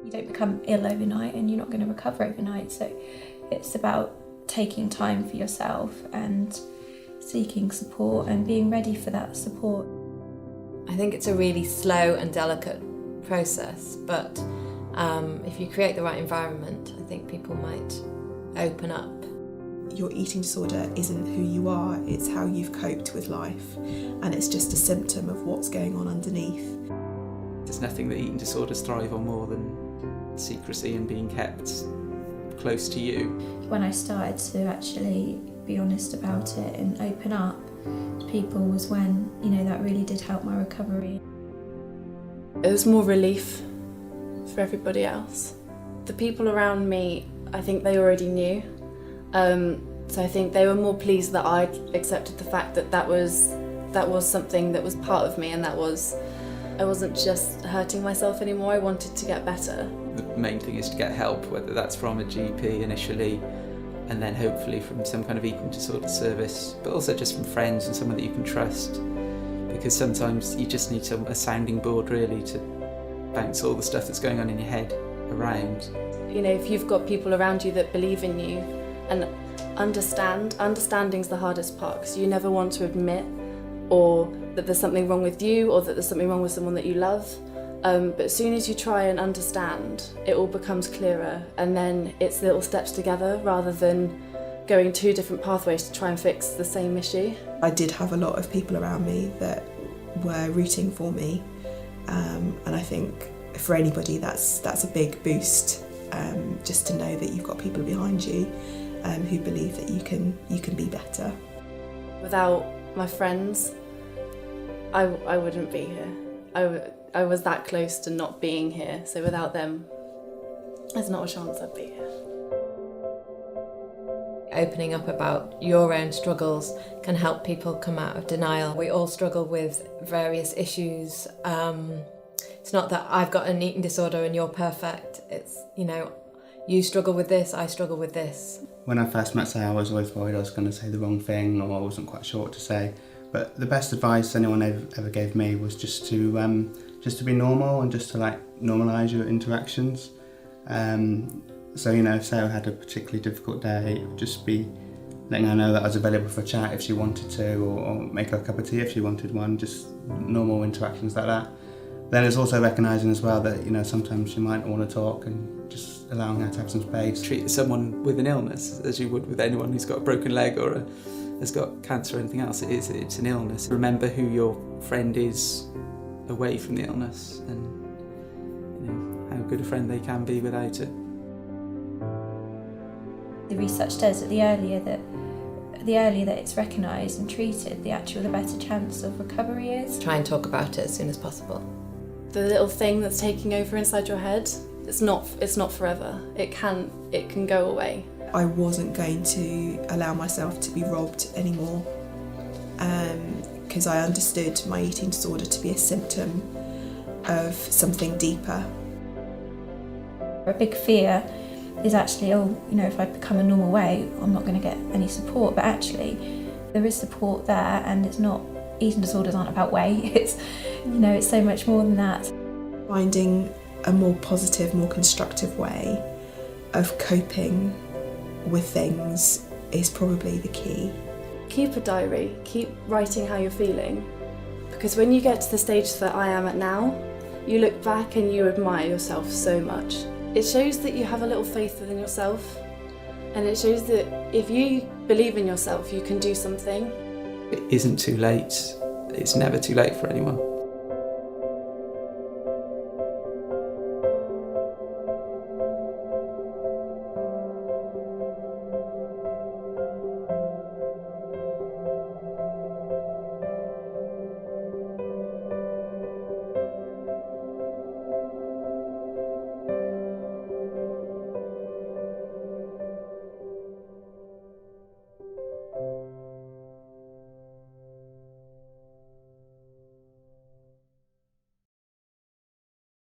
You don't become ill overnight and you're not going to recover overnight. So it's about taking time for yourself and seeking support and being ready for that support. I think it's a really slow and delicate process, but if you create the right environment, I think people might open up. Your eating disorder isn't who you are, it's how you've coped with life, and it's just a symptom of what's going on underneath. There's nothing that eating disorders thrive on more than secrecy and being kept close to you. When I started to actually be honest about it and open up to people was when, that really did help my recovery. It was more relief for everybody else. The people around me, I think they already knew. So I think they were more pleased that I'd accepted the fact that was something that was part of me, and I wasn't just hurting myself anymore, I wanted to get better. The main thing is to get help, whether that's from a GP initially, and then hopefully from some kind of eating disorder service, but also just from friends and someone that you can trust, because sometimes you just need a sounding board really to bounce all the stuff that's going on in your head around. If you've got people around you that believe in you and understanding's the hardest part, because you never want to admit or that there's something wrong with you or that there's something wrong with someone that you love. But as soon as you try and understand, it all becomes clearer, and then it's little steps together rather than going two different pathways to try and fix the same issue. I did have a lot of people around me that were rooting for me, and I think for anybody that's a big boost, just to know that you've got people behind you who believe that you can be better. Without my friends, I wouldn't be here. I was that close to not being here, so without them, there's not a chance I'd be here. Opening up about your own struggles can help people come out of denial. We all struggle with various issues. It's not that I've got an eating disorder and you're perfect. It's, you struggle with this, I struggle with this. When I first met Say, I was always worried I was going to say the wrong thing, or I wasn't quite sure what to say. But the best advice anyone ever gave me was just to be normal and just to normalise your interactions. So if Sarah had a particularly difficult day, it would just be letting her know that I was available for a chat if she wanted to, or make her a cup of tea if she wanted one, just normal interactions like that. Then it's also recognising as well that sometimes she might not want to talk, and just allowing her to have some space. Treat someone with an illness as you would with anyone who's got a broken leg or has got cancer or anything else. It's an illness. Remember who your friend is away from the illness, and how good a friend they can be without it. The research says that the earlier that it's recognised and treated, the better chance of recovery is. Try and talk about it as soon as possible. The little thing that's taking over inside your head, it's not forever. It can go away. I wasn't going to allow myself to be robbed anymore, because I understood my eating disorder to be a symptom of something deeper. A big fear is actually, if I become a normal weight, I'm not going to get any support. But actually, there is support there, and eating disorders aren't about weight. It's so much more than that. Finding a more positive, more constructive way of coping with things is probably the key. Keep a diary, keep writing how you're feeling, because when you get to the stage that I am at now, you look back and you admire yourself so much. It shows that you have a little faith within yourself, and it shows that if you believe in yourself, you can do something. It isn't too late. It's never too late for anyone.